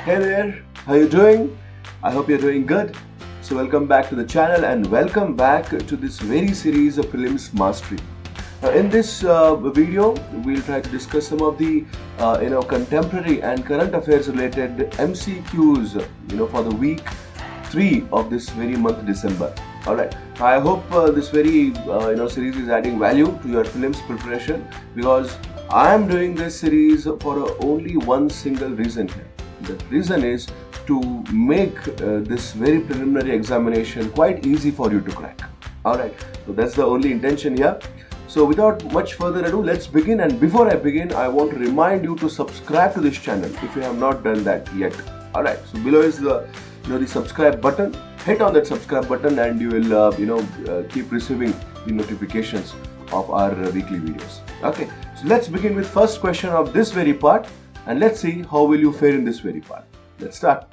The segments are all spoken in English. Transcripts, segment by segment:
Hey there, how you doing? I hope you're doing good. So welcome back to the channel and welcome back to this very series of Prelims Mastery. Now in this video, we'll try to discuss some of the contemporary and current affairs related MCQs for the week 3 of this very month December. Alright, I hope this very series is adding value to your prelims preparation, because I am doing this series for only one single reason here. The reason is to make this very preliminary examination quite easy for you to crack. Alright, so that's the only intention here. So without much further ado, let's begin. And before I begin, I want to remind you to subscribe to this channel if you have not done that yet. Alright, so below is the subscribe button. Hit on that subscribe button and you will keep receiving the notifications of our weekly videos. Okay, so let's begin with first question of this very part, and let's see how will you fare in this very part. Let's start.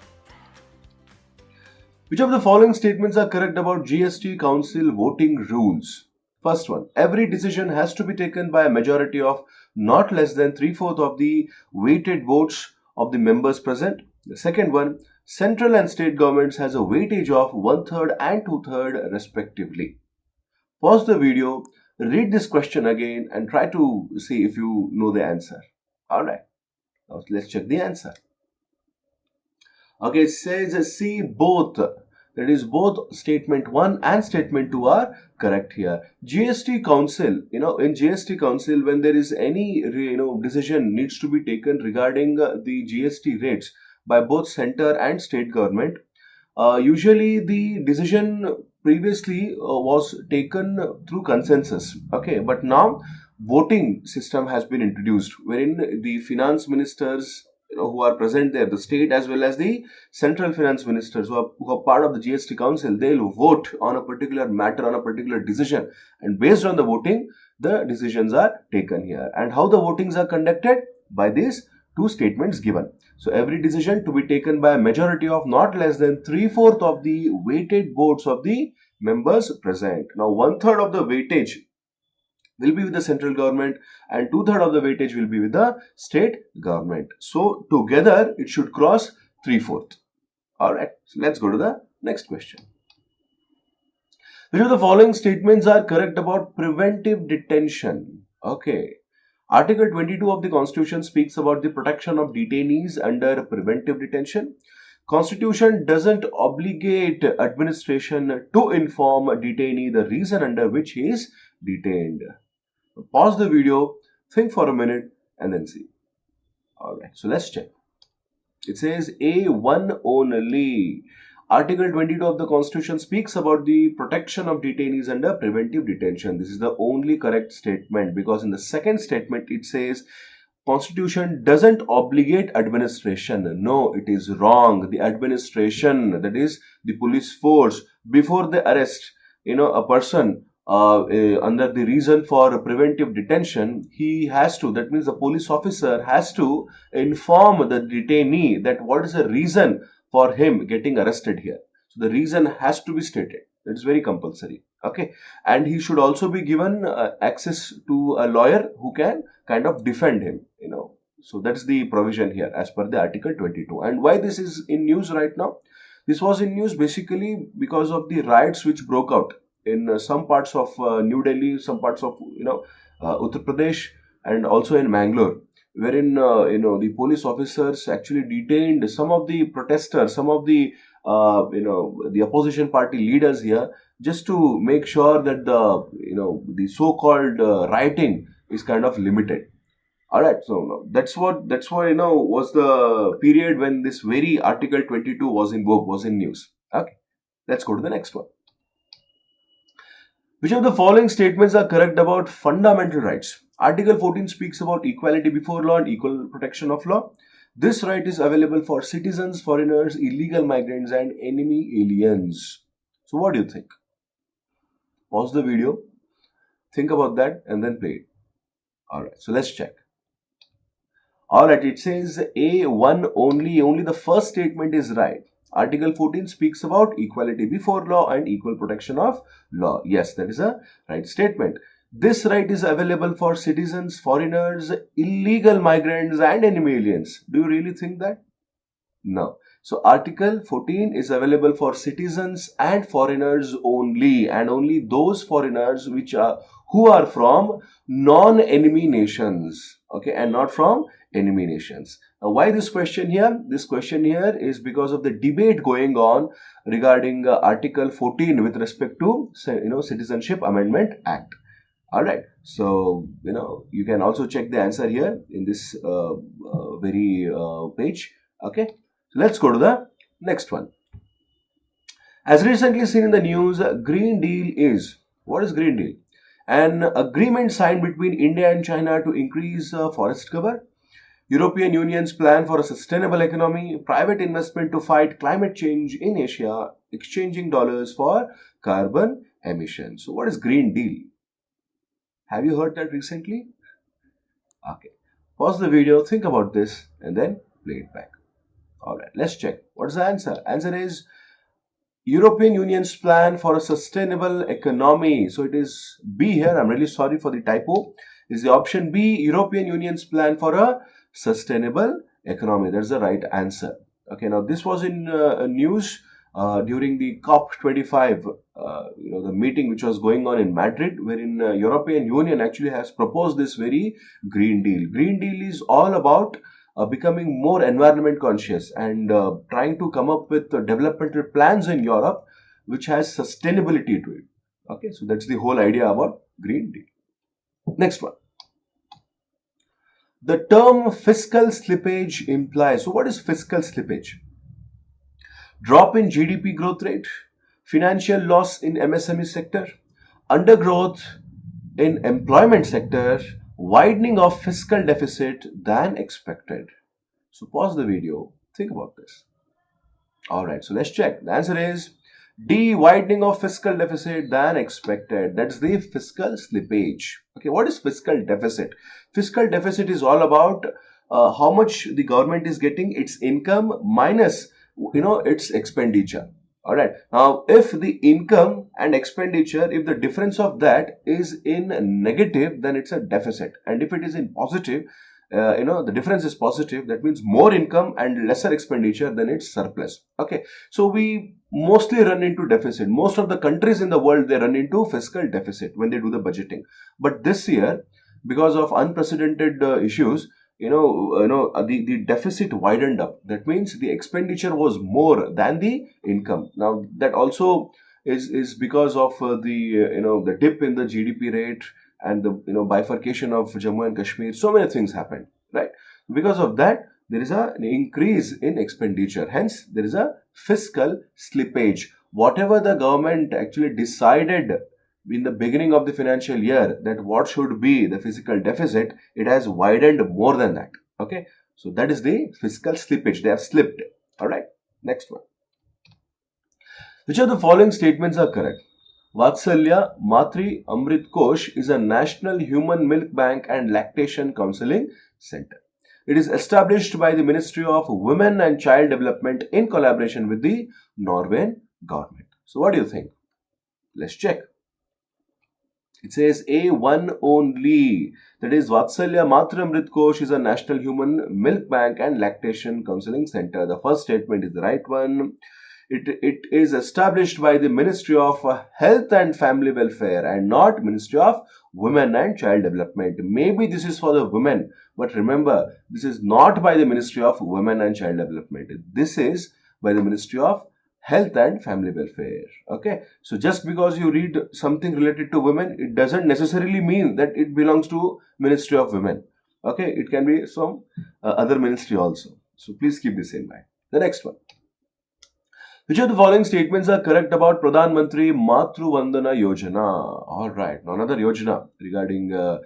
Which of the following statements are correct about GST Council voting rules? First one, every decision has to be taken by a majority of not less than 3/4 of the weighted votes of the members present. The second one, central and state governments has a weightage of 1/3 and 2/3 respectively. Pause the video, read this question again and try to see if you know the answer. Alright, now let's check the answer. Okay, it says C, both. That is, both statement 1 and statement 2 are correct here. GST Council, in GST Council, when there is any decision needs to be taken regarding the GST rates by both center and state government, usually the decision previously was taken through consensus. Okay, but now voting system has been introduced, wherein the finance ministers who are present there, the state as well as the central finance ministers who are part of the GST Council, they'll vote on a particular matter, on a particular decision, and based on the voting, the decisions are taken here. And how the votings are conducted? By these two statements given. So every decision to be taken by a majority of not less than 3/4 of the weighted votes of the members present. Now 1/3 of the weightage will be with the central government and 2/3 of the weightage will be with the state government. So together it should cross 3/4. Alright, so let's go to the next question. Which of the following statements are correct about preventive detention? Okay. Article 22 of the Constitution speaks about the protection of detainees under preventive detention. Constitution doesn't obligate administration to inform a detainee the reason under which he is detained. Pause the video, think for a minute and then see. Alright, so let's check. It says A1 only. Article 22 of the Constitution speaks about the protection of detainees under preventive detention. This is the only correct statement, because in the second statement it says Constitution doesn't obligate administration. No, it is wrong. The administration, that is the police force, before they arrest a person under the reason for preventive detention, he has to, that means the police officer has to inform the detainee that what is the reason for him getting arrested here. So the reason has to be stated. That is very compulsory. Okay, and he should also be given access to a lawyer who can kind of defend him. So that's the provision here as per the Article 22. And why this is in news right now? This was in news basically because of the riots which broke out in some parts of New Delhi, some parts of Uttar Pradesh, and also in Mangalore, wherein the police officers actually detained some of the protesters, some of the the opposition party leaders here, just to make sure that the so-called rioting is kind of limited. All right, so that's what was the period when this very Article 22 was in vogue, was in news. Okay, let's go to the next one. Which of the following statements are correct about fundamental rights? Article 14 speaks about equality before law and equal protection of law. This right is available for citizens, foreigners, illegal migrants, and enemy aliens. So what do you think? Pause the video, think about that, and then play it. Alright, so let's check. Alright, it says A1 only. Only the first statement is right. Article 14 speaks about equality before law and equal protection of law. Yes, that is a right statement. This right is available for citizens, foreigners, illegal migrants and enemy aliens. Do you really think that? No. So Article 14 is available for citizens and foreigners only, and only those foreigners who are from non-enemy nations, okay, and not from enemy nations. Now, why this question here? This question here is because of the debate going on regarding Article 14 with respect to Citizenship Amendment Act. All right, so you can also check the answer here in this very page. Okay, so let's go to the next one. As recently seen in the news, Green Deal is, what is Green Deal? An agreement signed between India and China to increase forest cover, European Union's plan for a sustainable economy, private investment to fight climate change in Asia, exchanging dollars for carbon emissions. So what is Green Deal? Have you heard that recently? Okay. Pause the video, think about this, and then play it back. Alright, let's check. What's the answer? Answer is European Union's plan for a sustainable economy. So it is B here. I'm really sorry for the typo. Is the option B, European Union's plan for a sustainable economy. That's the right answer. Okay, now this was in news during the COP25, the meeting which was going on in Madrid, wherein European Union actually has proposed this very Green Deal. Green Deal is all about becoming more environment conscious and trying to come up with developmental plans in Europe which has sustainability to it. Okay, so that's the whole idea about Green Deal. Next one. The term fiscal slippage implies. So what is fiscal slippage? Drop in GDP growth rate, financial loss in MSME sector, undergrowth in employment sector, widening of fiscal deficit than expected. So pause the video, think about this. Alright, so let's check. The answer is D, widening of fiscal deficit than expected. That's the fiscal slippage. Okay, what is fiscal deficit? Fiscal deficit is all about how much the government is getting, its income minus its expenditure. All right, now if the income and expenditure, if the difference of that is in negative, then it's a deficit, and if it is in positive, the difference is positive, that means more income and lesser expenditure, then it's surplus. Okay, so we mostly run into deficit. Most of the countries in the world, they run into fiscal deficit when they do the budgeting. But this year, because of unprecedented issues, the deficit widened up. That means the expenditure was more than the income. Now that also is because of the dip in the GDP rate and the bifurcation of Jammu and Kashmir. So many things happened, right? Because of that, there is an increase in expenditure. Hence, there is a fiscal slippage. Whatever the government actually decided in the beginning of the financial year that what should be the fiscal deficit, it has widened more than that. Okay, so that is the fiscal slippage. They have slipped. All right, next one. Which of the following statements are correct? Vatsalya Matri Amrit Kosh is a national human milk bank and lactation counseling center. It is established by the Ministry of Women and Child Development in collaboration with the Norwegian government. So what do you think? Let's check. It says A1 only. That is Vatsalya Matramrit Kosh is a national human milk bank and lactation counseling center. The first statement is the right one. It is established by the Ministry of Health and Family Welfare and not Ministry of Women and Child Development. Maybe this is for the women, but remember, this is not by the Ministry of Women and Child Development. This is by the Ministry of Health and Family Welfare. Okay, so just because you read something related to women, it doesn't necessarily mean that it belongs to Ministry of Women. Okay, it can be some other ministry also. So please keep this in mind. The next one. Which of the following statements are correct about Pradhanmantri Matru Vandana Yojana? All right, another Yojana regarding the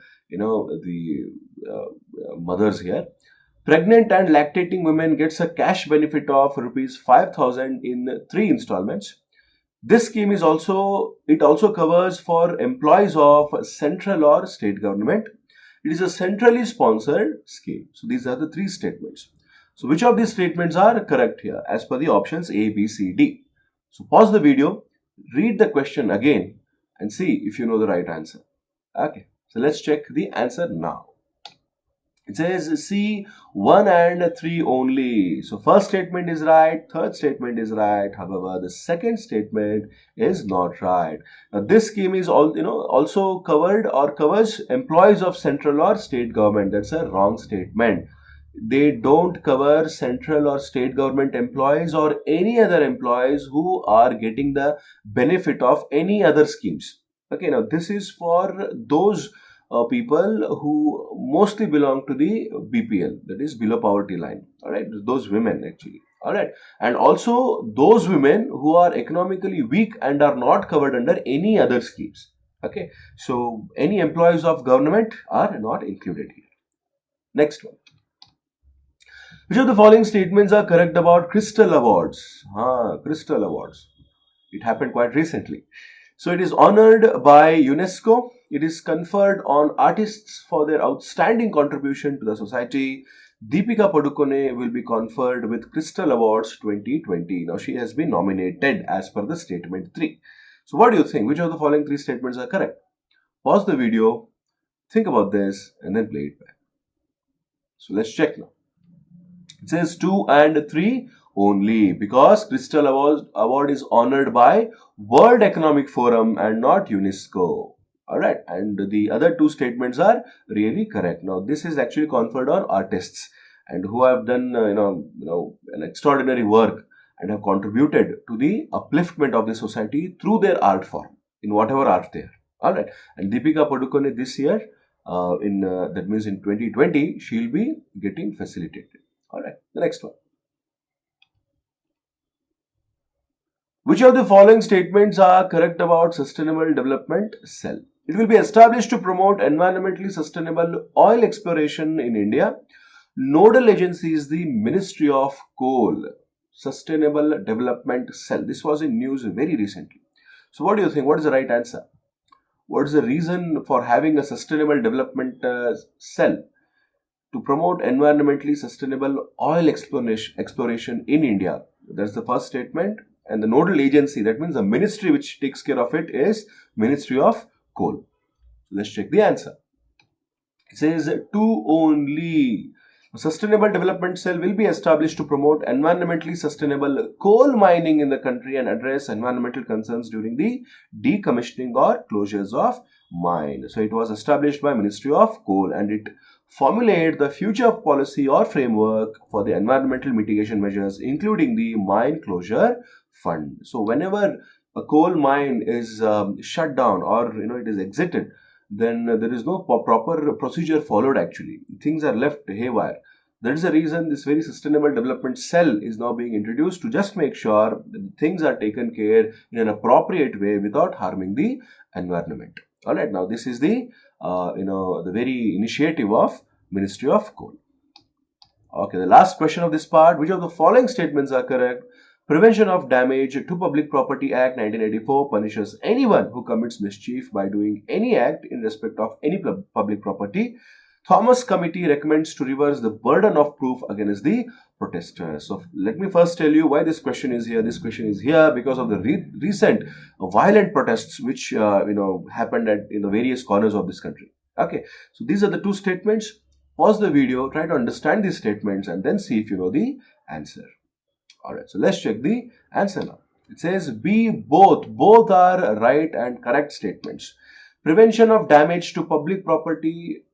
mothers here. Pregnant and lactating women gets a cash benefit of rupees 5,000 in 3 installments. This scheme is also covers for employees of central or state government. It is a centrally sponsored scheme. So these are the 3 statements. So which of these statements are correct here as per the options A, B, C, D? So pause the video, read the question again and see if you know the right answer. Okay, so let's check the answer now. It says C 1 and 3 only. So first statement is right, third statement is right. However, the second statement is not right. Now this scheme is also covered or covers employees of central or state government. That's a wrong statement. They don't cover central or state government employees or any other employees who are getting the benefit of any other schemes. Okay, now this is for those people who mostly belong to the BPL, that is below poverty line. All right, those women actually. All right, and also those women who are economically weak and are not covered under any other schemes. Okay, so any employees of government are not included here. Next one. Which of the following statements are correct about Crystal Awards? Crystal Awards. It happened quite recently. So it is honored by UNESCO. It is conferred on artists for their outstanding contribution to the society. Deepika Padukone will be conferred with Crystal Awards 2020. Now she has been nominated as per the statement 3. So what do you think? Which of the following 3 statements are correct? Pause the video, think about this, and then play it back. So let's check now. It says 2 and 3 only because Crystal Award is honored by World Economic Forum and not UNESCO. Alright, and the other 2 statements are really correct. Now this is actually conferred on artists and who have done an extraordinary work and have contributed to the upliftment of the society through their art form in whatever art they are. Alright, and Deepika Padukone this year that means in 2020 she'll be getting facilitated. Alright, the next one. Which of the following statements are correct about Sustainable Development Cell? It will be established to promote environmentally sustainable oil exploration in India. Nodal agency is the Ministry of Coal. Sustainable Development Cell. This was in news very recently. So what do you think? What is the right answer? What is the reason for having a Sustainable Development Cell? To promote environmentally sustainable oil exploration in India. That's the first statement. And the nodal agency, that means the ministry which takes care of it, is Ministry of Coal. Let's check the answer. It says 2 only. A Sustainable Development Cell will be established to promote environmentally sustainable coal mining in the country and address environmental concerns during the decommissioning or closures of mine. So it was established by Ministry of Coal and it formulate the future policy or framework for the environmental mitigation measures, including the mine closure fund. So whenever a coal mine is shut down or it is exited, then there is no proper procedure followed actually. Things are left haywire. That is the reason this very Sustainable Development Cell is now being introduced to just make sure that things are taken care in an appropriate way without harming the environment. Alright, now this is the the very initiative of Ministry of Coal. Okay, the last question of this part. Which of the following statements are correct? Prevention of Damage to Public Property Act 1984 punishes anyone who commits mischief by doing any act in respect of any public property. Thomas Committee recommends to reverse the burden of proof against the protesters. So let me first tell you why this question is here. This question is here because of the recent violent protests which happened in the various corners of this country. Okay, so these are the 2 statements. Pause the video, try to understand these statements and then see if you know the answer. Alright, so let's check the answer now. It says B, both. Both are right and correct statements. Prevention of damage to public property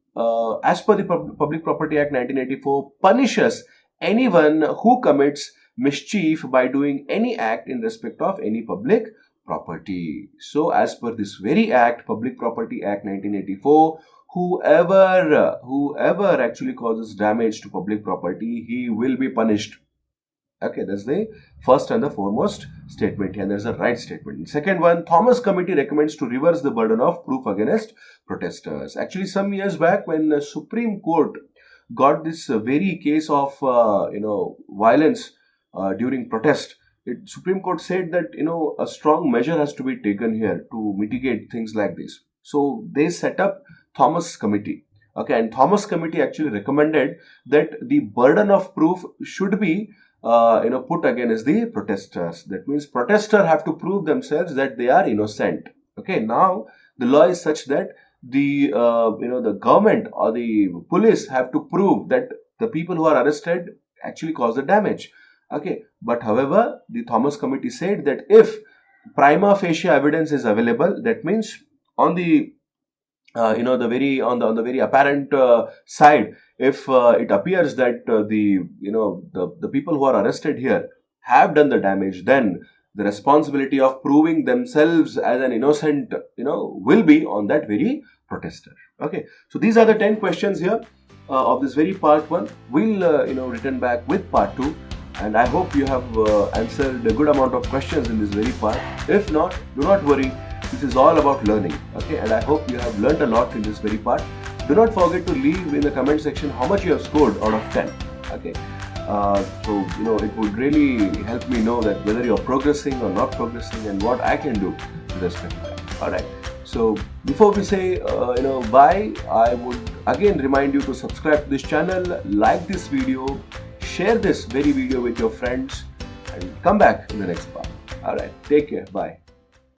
as per the Public Property Act 1984 punishes anyone who commits mischief by doing any act in respect of any public property. So as per this very act, Public Property Act 1984, whoever actually causes damage to public property, he will be punished. Okay, that's the first and the foremost statement here. And there's a right statement. Second one, Thomas Committee recommends to reverse the burden of proof against protesters. Actually, some years back when the Supreme Court got this very case of violence during protest, Supreme Court said that a strong measure has to be taken here to mitigate things like this. So they set up Thomas Committee. Okay, and Thomas Committee actually recommended that the burden of proof should be put against the protesters. That means protesters have to prove themselves that they are innocent. Okay, now the law is such that the the government or the police have to prove that the people who are arrested actually caused the damage. Okay, but however, the Thomas Committee said that if prima facie evidence is available, that means on the the very on the very apparent side, if it appears that the people who are arrested here have done the damage, then the responsibility of proving themselves as an innocent will be on that very protester. Okay, so these are the 10 questions here of this very part 1. We'll return back with part 2, and I hope you have answered a good amount of questions in this very part. If not, do not worry. This is all about learning. Okay, and I hope you have learned a lot in this very part. Do not forget to leave in the comment section how much you have scored out of 10. Okay, so it would really help me know that whether you're progressing or not progressing, and what I can do with respect to that. All right. So before we say bye, I would again remind you to subscribe to this channel, like this video, share this very video with your friends, and come back in the next part. All right. Take care. Bye.